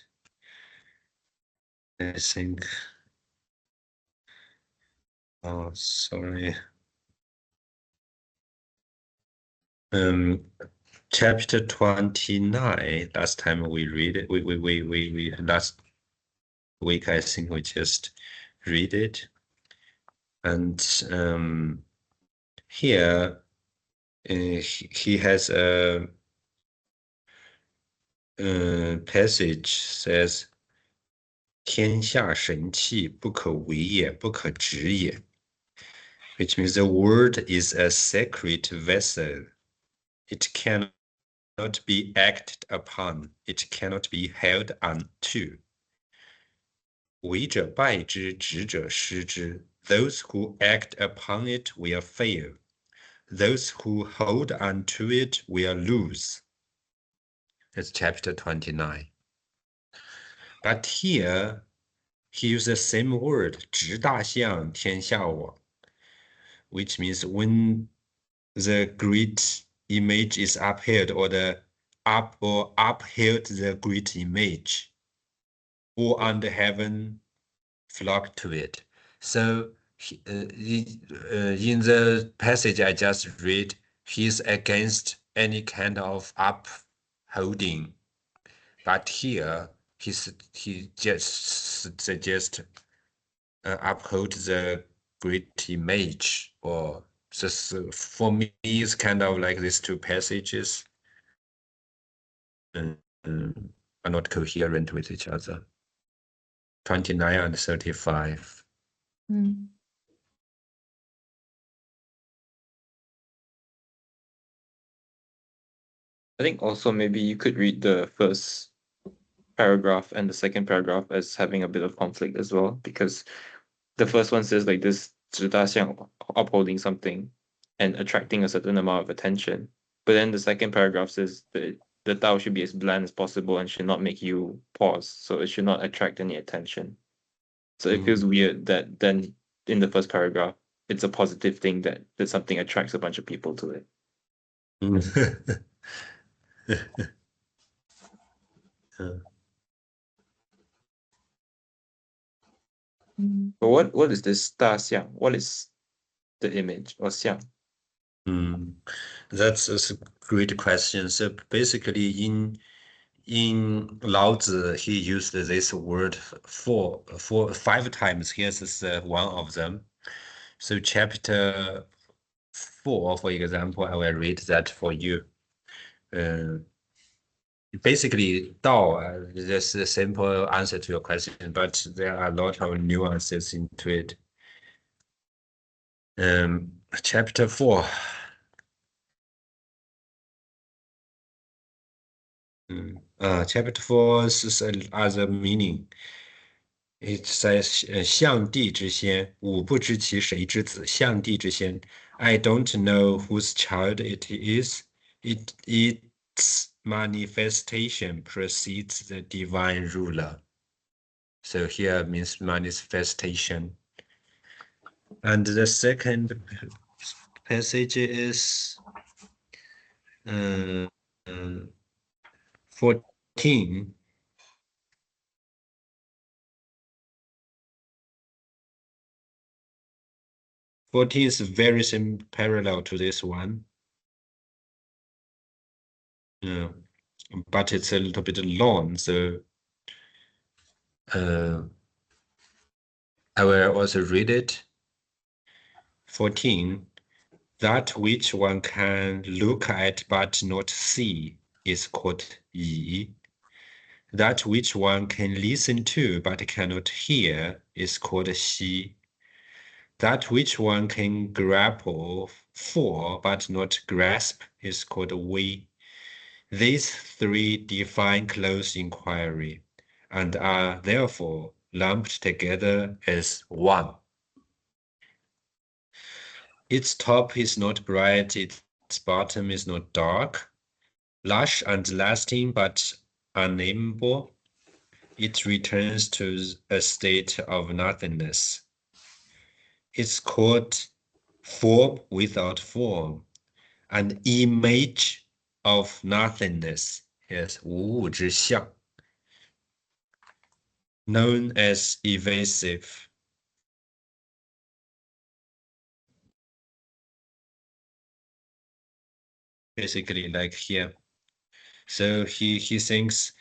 I think, oh, sorry. Chapter 29, last time we read it, we last week, I think we just read it. And here he has a passage says, 天下神器不可为也，不可执也, which means the word is a sacred vessel. It cannot be acted upon. It cannot be held on to. 为者败之，执者失之. Those who act upon it will fail. Those who hold on to it will lose. That's chapter 29. But here, he uses the same word, 执大象，天下我, which means when the great image is upheld, or upheld the great image, all under heaven flock to it. So in the passage I just read, he's against any kind of upholding. But here, he just suggests uphold the great image, or just for me, it's kind of like these two passages are not coherent with each other. 29 and 35. I think also maybe you could read the first paragraph and the second paragraph as having a bit of conflict as well, because the first one says like this 直大象 upholding something and attracting a certain amount of attention. But then the second paragraph says that the Tao should be as bland as possible and should not make you pause. So it should not attract any attention. So it feels weird that then in the first paragraph, it's a positive thing that something attracts a bunch of people to it. But what is this 大象? What is the image or 象? That's a great question. So basically, in Laozi, he used this word five times. Here's one of them. So chapter 4, for example, I will read that for you. basically Dao, just a simple answer to your question, but there are a lot of nuances into it. Chapter 4. Chapter 4 is other meaning. It says, 象帝之先，吾不知其谁之子。象帝之先 I don't know whose child it is. Its manifestation precedes the divine ruler. So here means manifestation. And the second passage is 14. 14 is very parallel to this one. But it's a little bit long, so I will also read it. 14. That which one can look at but not see is called yi. That which one can listen to but cannot hear is called xi. That which one can grapple for but not grasp is called wei. These three define close inquiry and are therefore lumped together as one. Its top is not bright, its bottom is not dark, lush and lasting but unnameable. It returns to a state of nothingness. It's called form without form, an image of nothingness. Yes, 无物之象, known as evasive. Basically, like here. So he thinks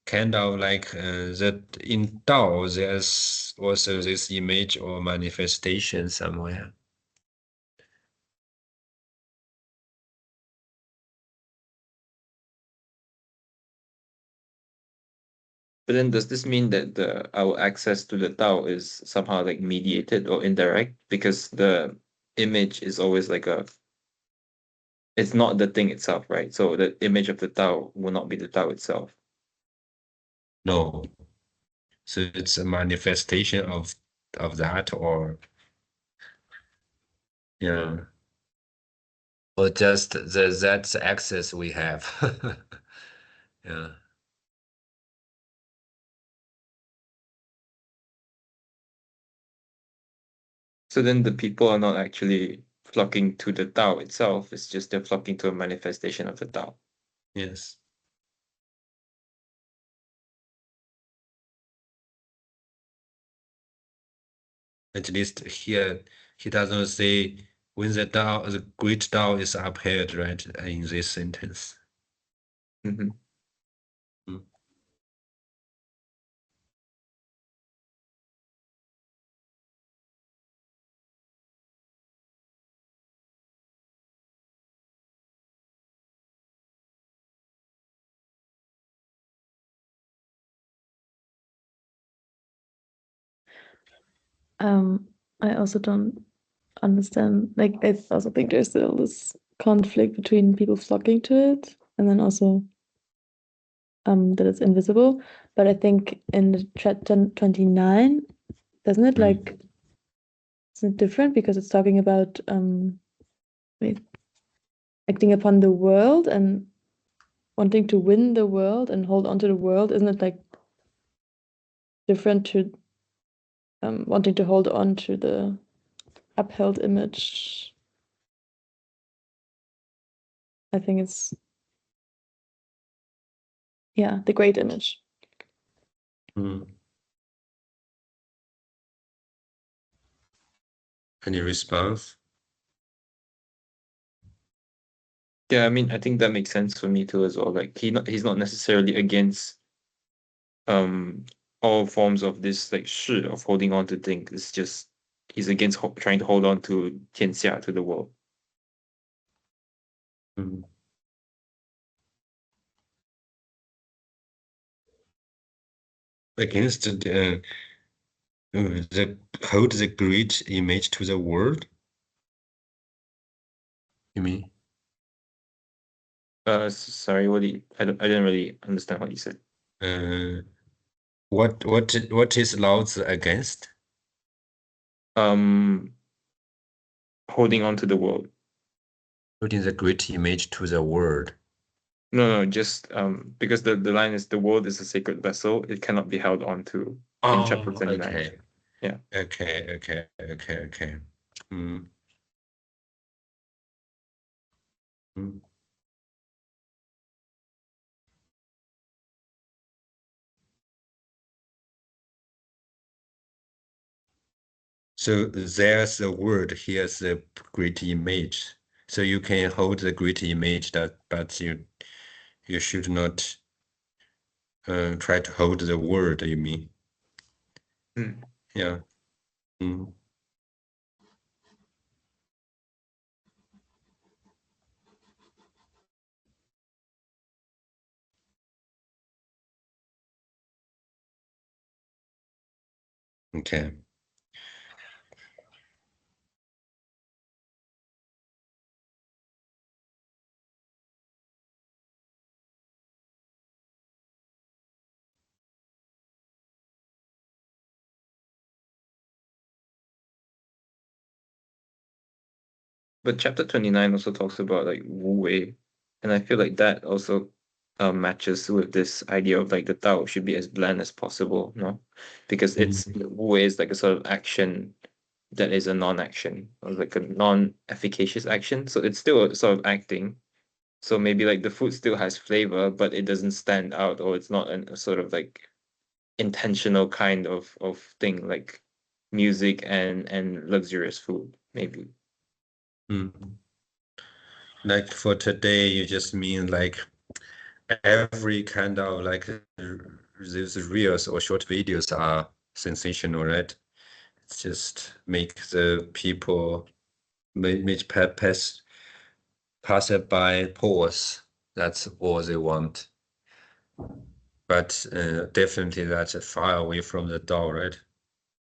kind of like that in Tao, there's also this image or manifestation somewhere. But then does this mean that our access to the Tao is somehow like mediated or indirect? Because the image is always like it's not the thing itself, right? So the image of the Tao will not be the Tao itself. No. So it's a manifestation of that, or yeah. Or just that's access we have. Yeah. So then the people are not actually flocking to the Tao itself, it's just they're flocking to a manifestation of the Tao. Yes. At least here, he doesn't say when the Tao, the great Tao is upheld, right, in this sentence. Mm-hmm. I also don't understand. Like, I also think there's still this conflict between people flocking to it, and then also that it's invisible. But I think in the chapter 29, doesn't it like isn't it different because it's talking about acting upon the world and wanting to win the world and hold on to the world? Isn't it like different to wanting to hold on to the upheld image? I think it's the great image. Any response? Yeah, I mean, I think that makes sense for me too as well. Like he's not necessarily against all forms of this like shi of holding on to things. It's just he's against trying to hold on to 天下, to the world. against hold the great image to the world? You mean? Sorry, I didn't really understand what you said. What is Laozi against? Holding on to the world. Holding the great image to the world. No, just because the line is the world is a sacred vessel, it cannot be held on to in chapter 29. Okay. Yeah. Okay. So there's the word, here's the great image. So you can hold the great image but you should not try to hold the word, you mean? Yeah. Okay. But chapter 29 also talks about like Wu Wei, and I feel like that also matches with this idea of like the Tao should be as bland as possible, no? Because it's Wu Wei is like a sort of action that is a non-action, or like a non-efficacious action. So it's still a sort of acting. So maybe like the food still has flavor, but it doesn't stand out, or it's not a sort of like intentional kind of thing like music and luxurious food, maybe. Like for today, you just mean like every kind of like these reels or short videos are sensational, right? It's just make the people make pass it by pause. That's all they want. But definitely that's far away from the door, right?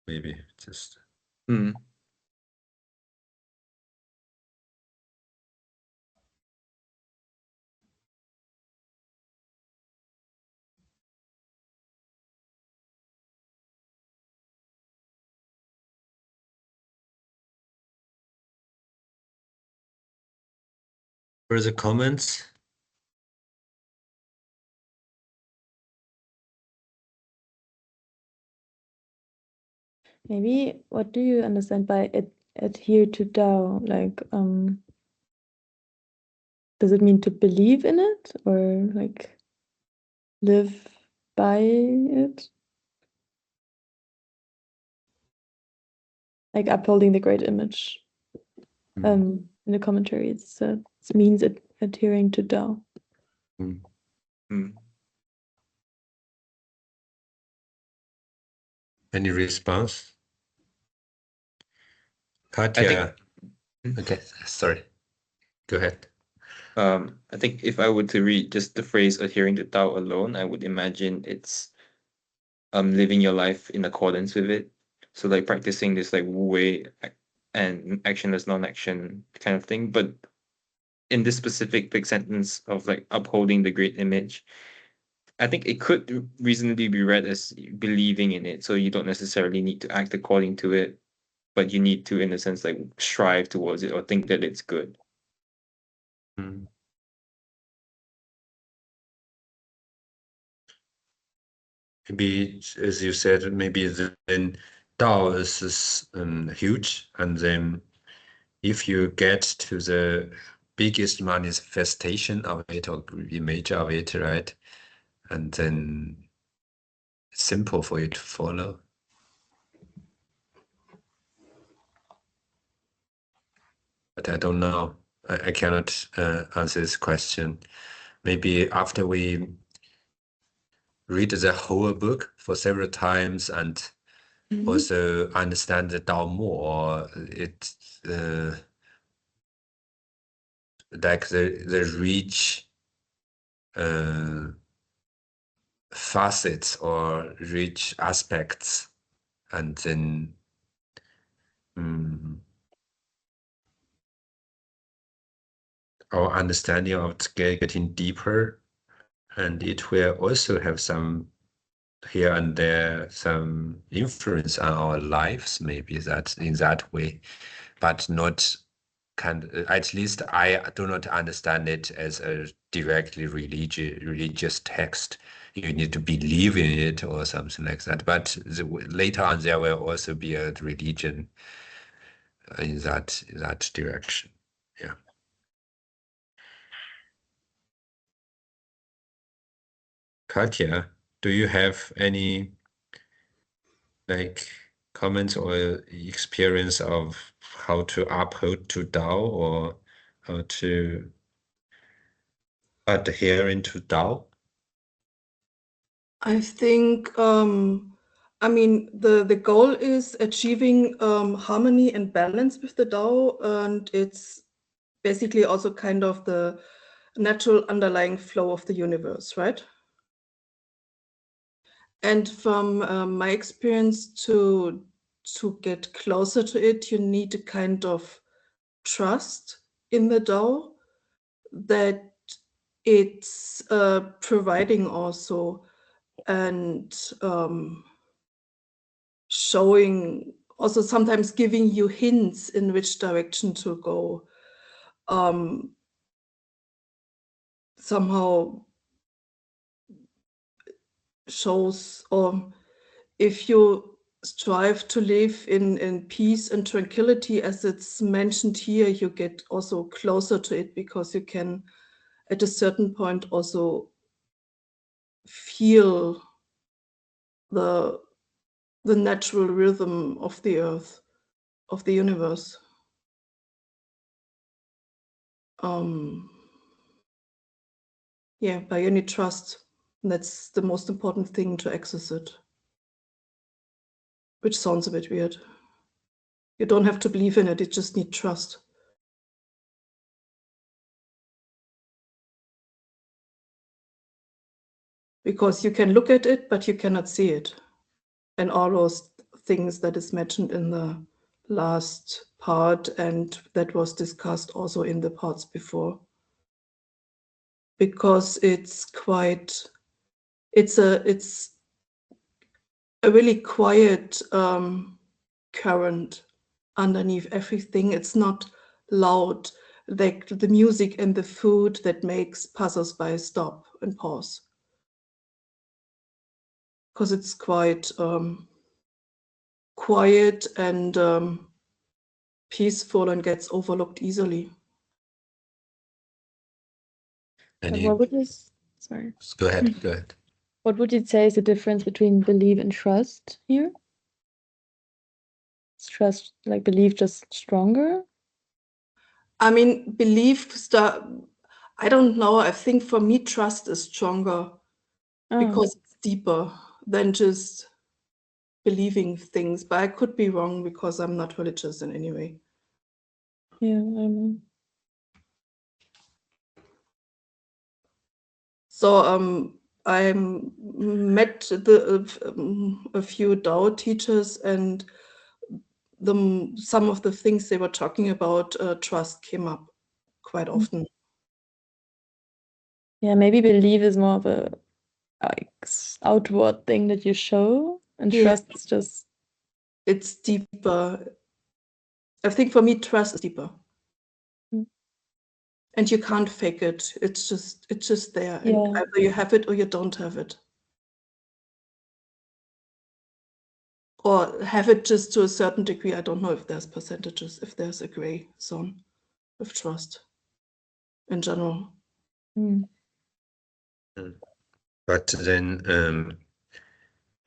Maybe just. Further comments? Maybe what do you understand by adhere to Tao? Like, does it mean to believe in it or like live by it? Like upholding the great image. In the commentary, it means adhering to Tao. Any response? Katya. Okay, sorry. Go ahead. I think if I were to read just the phrase adhering to Tao alone, I would imagine it's living your life in accordance with it. So like practicing this like Wu Wei and actionless non-action kind of thing. But in this specific big sentence of like upholding the great image, I think it could reasonably be read as believing in it. So you don't necessarily need to act according to it, but you need to, in a sense, like strive towards it or think that it's good. Maybe, as you said, maybe then Tao is huge, and then if you get to the biggest manifestation of it or image of it, right, and then it's simple for you to follow. But I don't know. I cannot answer this question. Maybe after we read the whole book for several times and also understand the Tao more, it like the reach facets or rich aspects, and then our understanding of it getting deeper, and it will also have some here and there some influence on our lives, maybe that in that way, but not at least I do not understand it as a directly religious text. You need to believe in it or something like that. But later on, there will also be a religion in that direction. Yeah. Katya, do you have any comments or experience of how to uphold to Tao or how to adhere into Tao? I think, I mean, the goal is achieving harmony and balance with the Tao, and it's basically also kind of the natural underlying flow of the universe, right? And from my experience, to get closer to it, you need a kind of trust in the Tao that it's providing also, and showing, also sometimes giving you hints in which direction to go. Somehow shows, or if you strive to live in peace and tranquility, as it's mentioned here, you get also closer to it, because you can at a certain point also feel the natural rhythm of the earth, of the universe. Yeah, by any trust. That's the most important thing, to access it. Which sounds a bit weird. You don't have to believe in it, you just need trust. Because you can look at it, but you cannot see it. And all those things that is mentioned in the last part, and that was discussed also in the parts before. Because it's a really quiet current underneath everything. It's not loud, like the music and the food that makes passersby stop and pause. Because it's quite quiet and peaceful, and gets overlooked easily. And what would you sorry? Go ahead. Go ahead. What would you say is the difference between belief and trust here? Is trust, like belief, just stronger? I mean, I don't know. I think for me, trust is stronger because it's deeper than just believing things. But I could be wrong, because I'm not religious in any way. Yeah, I know. So I met a few Tao teachers, and some of the things they were talking about, trust came up quite often. Yeah, maybe belief is more of a outward thing that you show, and trust is just, it's deeper. I think for me, trust is deeper. And you can't fake it. It's just there. yeah. And either you have it or you don't have it. Or have it just to a certain degree. I don't know if there's percentages, if there's a gray zone with trust in general. But then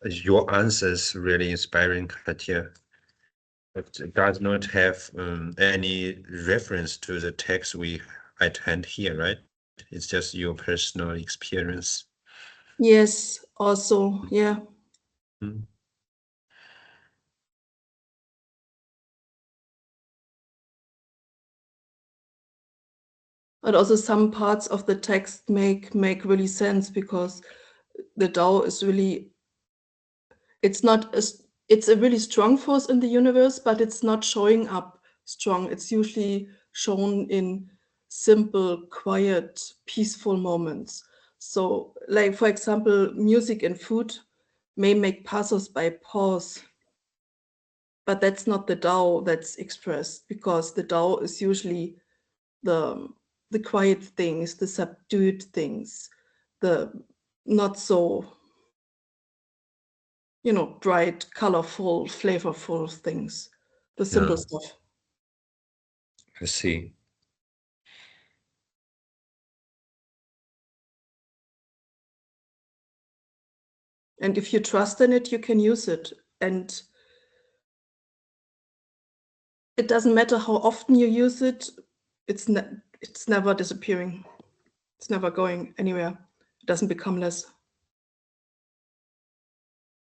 your answer is really inspiring, Katya. But it does not have any reference to the text we at hand here, right? It's just your personal experience. Yes, also, yeah. But also some parts of the text make really sense, because the Tao is really, it's a really strong force in the universe, but it's not showing up strong. It's usually shown in simple, quiet, peaceful moments. So, like, for example, music and food may make passers-by pause, but that's not the Tao that's expressed, because the Tao is usually the quiet things, the subdued things, the not so, bright, colorful, flavorful things, the simple Yeah. stuff. I see. And if you trust in it, you can use it. And it doesn't matter how often you use it, it's never disappearing. It's never going anywhere. It doesn't become less.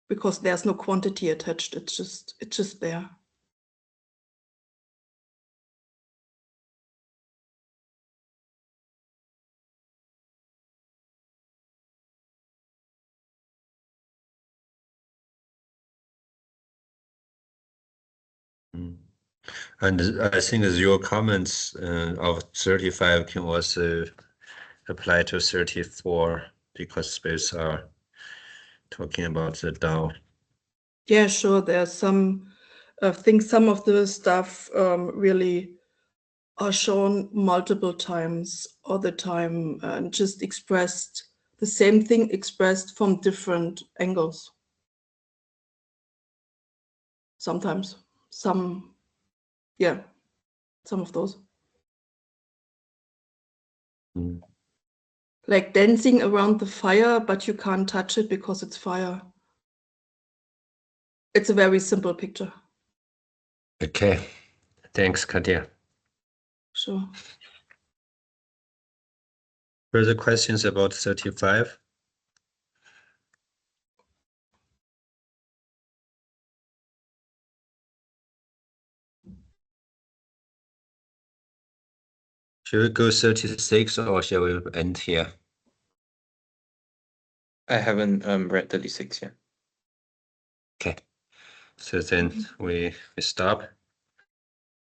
Because there's no quantity attached. It's just there. And I think that your comments of 35 can also apply to 34, because both are talking about the Tao. Yeah, sure. There's some things, some of the stuff really are shown multiple times all the time, and just expressed, the same thing expressed from different angles. Sometimes, some of those. Like dancing around the fire, but you can't touch it because it's fire. It's a very simple picture. Okay, thanks, Katja. Sure. Further questions about 35? Shall we go 36 or shall we end here? I haven't read 36 yet. Okay, so then we stop.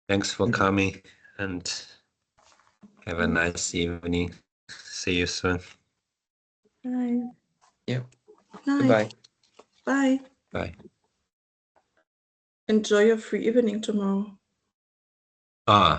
Thanks for coming and have a nice evening. See you soon. Bye. Yeah. Night. Goodbye. Bye. Bye. Enjoy your free evening tomorrow. Ah.